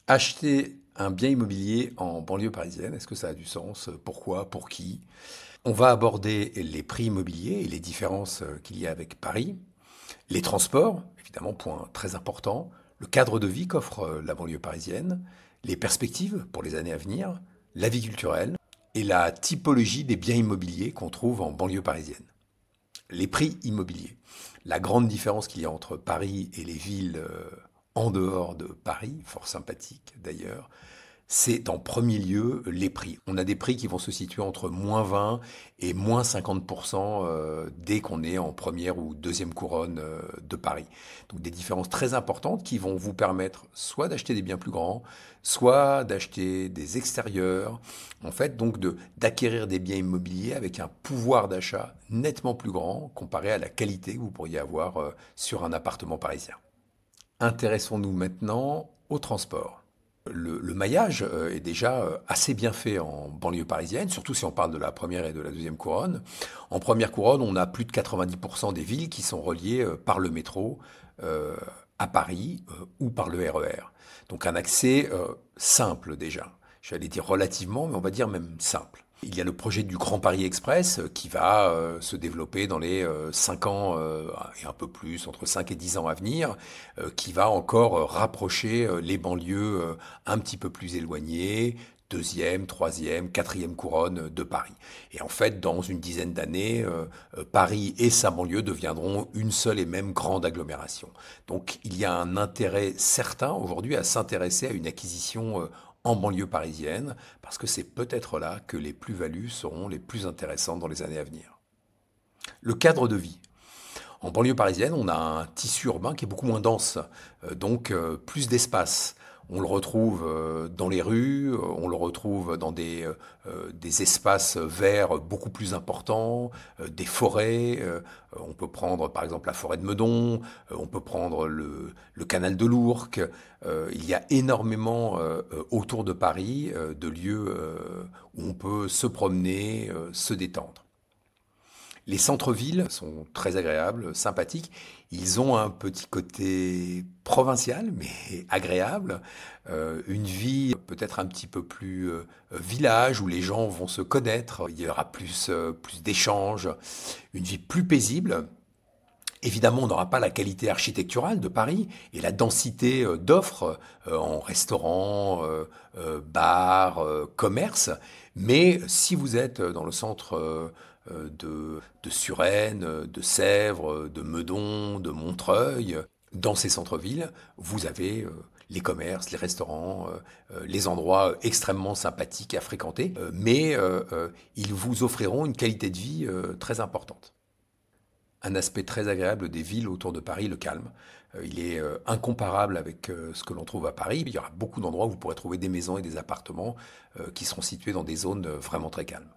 Acheter un bien immobilier en banlieue parisienne, est-ce que ça a du sens? Pourquoi? Pour qui? On va aborder les prix immobiliers et les différences qu'il y a avec Paris, les transports, évidemment, point très important, le cadre de vie qu'offre la banlieue parisienne, les perspectives pour les années à venir, la vie culturelle et la typologie des biens immobiliers qu'on trouve en banlieue parisienne. Les prix immobiliers. La grande différence qu'il y a entre Paris et les villes en dehors de Paris, fort sympathique d'ailleurs, c'est en premier lieu les prix. On a des prix qui vont se situer entre -20 et -50% dès qu'on est en première ou deuxième couronne de Paris. Donc des différences très importantes qui vont vous permettre soit d'acheter des biens plus grands, soit d'acheter des extérieurs. En fait, donc d'acquérir des biens immobiliers avec un pouvoir d'achat nettement plus grand comparé à la qualité que vous pourriez avoir sur un appartement parisien. Intéressons-nous maintenant au transport. Le maillage est déjà assez bien fait en banlieue parisienne, surtout si on parle de la première et de la deuxième couronne. En première couronne, on a plus de 90% des villes qui sont reliées par le métro euh, à Paris ou par le RER. Donc un accès simple déjà. J'allais dire relativement, mais on va dire même simple. Il y a le projet du Grand Paris Express qui va se développer dans les 5 ans et un peu plus, entre 5 et 10 ans à venir, qui va encore rapprocher les banlieues un petit peu plus éloignées, deuxième, troisième, quatrième couronne de Paris. Et en fait, dans une dizaine d'années, Paris et sa banlieue deviendront une seule et même grande agglomération. Donc il y a un intérêt certain aujourd'hui à s'intéresser à une acquisition en banlieue parisienne, parce que c'est peut-être là que les plus-values seront les plus intéressantes dans les années à venir. Le cadre de vie. En banlieue parisienne, on a un tissu urbain qui est beaucoup moins dense, donc plus d'espace. On le retrouve dans les rues, on le retrouve dans des espaces verts beaucoup plus importants, des forêts. On peut prendre par exemple la forêt de Meudon, on peut prendre le canal de l'Ourcq. Il y a énormément autour de Paris de lieux où on peut se promener, se détendre. Les centres-villes sont très agréables, sympathiques. Ils ont un petit côté provincial, mais agréable. Une vie peut-être un petit peu plus village, où les gens vont se connaître. Il y aura plus d'échanges. Une vie plus paisible. Évidemment, on n'aura pas la qualité architecturale de Paris et la densité d'offres en restaurants, bars, commerces. Mais si vous êtes dans le centre de Suresnes, de Sèvres, de Meudon, de Montreuil, dans ces centres-villes, vous avez les commerces, les restaurants, les endroits extrêmement sympathiques à fréquenter, mais ils vous offriront une qualité de vie très importante. Un aspect très agréable des villes autour de Paris, le calme. Il est incomparable avec ce que l'on trouve à Paris. Il y aura beaucoup d'endroits où vous pourrez trouver des maisons et des appartements qui seront situés dans des zones vraiment très calmes.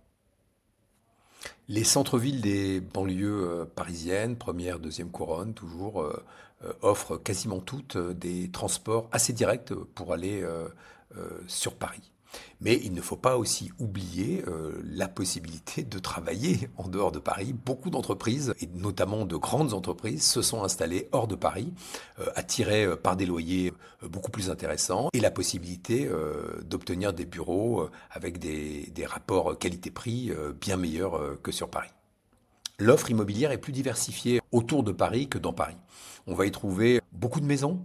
Les centres-villes des banlieues parisiennes, première, deuxième couronne, toujours, offrent quasiment toutes des transports assez directs pour aller sur Paris. Mais il ne faut pas aussi oublier la possibilité de travailler en dehors de Paris. Beaucoup d'entreprises, et notamment de grandes entreprises, se sont installées hors de Paris, attirées par des loyers beaucoup plus intéressants et la possibilité d'obtenir des bureaux avec des rapports qualité-prix bien meilleurs que sur Paris. L'offre immobilière est plus diversifiée autour de Paris que dans Paris. On va y trouver beaucoup de maisons,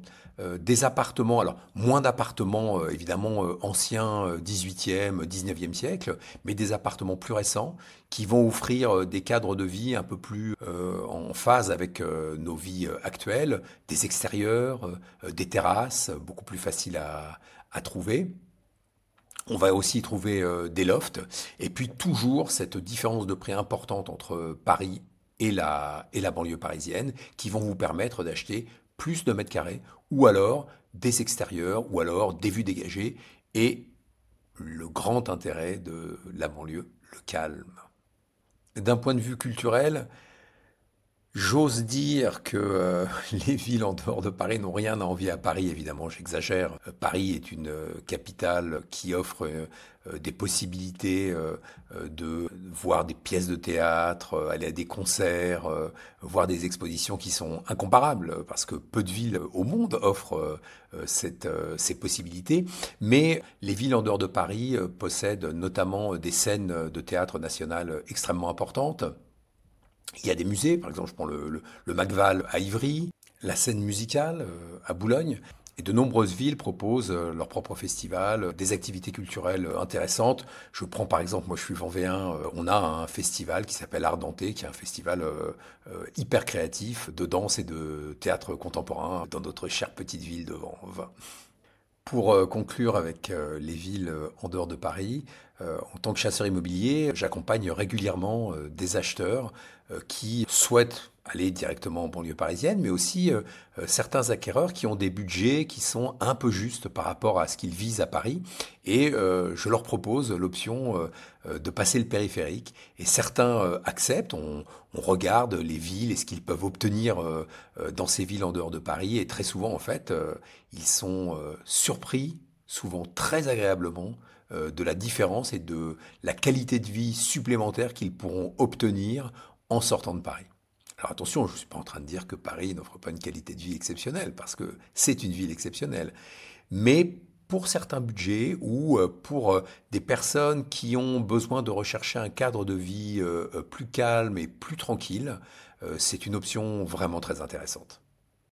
des appartements, alors moins d'appartements évidemment anciens 18e, 19e siècle, mais des appartements plus récents qui vont offrir des cadres de vie un peu plus en phase avec nos vies actuelles, des extérieurs, des terrasses, beaucoup plus faciles à trouver. On va aussi trouver des lofts. Et puis toujours cette différence de prix importante entre Paris et la banlieue parisienne qui vont vous permettre d'acheter plus de mètres carrés ou alors des extérieurs ou alors des vues dégagées et le grand intérêt de la banlieue, le calme. D'un point de vue culturel, J'ose dire que les villes en dehors de Paris n'ont rien à envier à Paris, évidemment, j'exagère. Paris est une capitale qui offre des possibilités de voir des pièces de théâtre, aller à des concerts, voir des expositions qui sont incomparables, parce que peu de villes au monde offrent ces possibilités. Mais les villes en dehors de Paris possèdent notamment des scènes de théâtre national extrêmement importantes. Il y a des musées, par exemple, je prends le Macval à Ivry, la scène musicale à Boulogne. Et de nombreuses villes proposent leurs propres festivals, des activités culturelles intéressantes. Je prends par exemple, moi je suis vendéen, on a un festival qui s'appelle Ardenté, qui est un festival hyper créatif de danse et de théâtre contemporain dans notre chère petite ville de Vanves. Pour conclure avec les villes en dehors de Paris, en tant que chasseur immobilier, j'accompagne régulièrement des acheteurs qui souhaitent aller directement en banlieue parisienne, mais aussi certains acquéreurs qui ont des budgets qui sont un peu justes par rapport à ce qu'ils visent à Paris. Et je leur propose l'option de passer le périphérique. Et certains acceptent, on regarde les villes et ce qu'ils peuvent obtenir dans ces villes en dehors de Paris. Et très souvent, en fait, ils sont surpris, souvent très agréablement, de la différence et de la qualité de vie supplémentaire qu'ils pourront obtenir en sortant de Paris. Alors attention, je ne suis pas en train de dire que Paris n'offre pas une qualité de vie exceptionnelle, parce que c'est une ville exceptionnelle. Mais pour certains budgets ou pour des personnes qui ont besoin de rechercher un cadre de vie plus calme et plus tranquille, c'est une option vraiment très intéressante.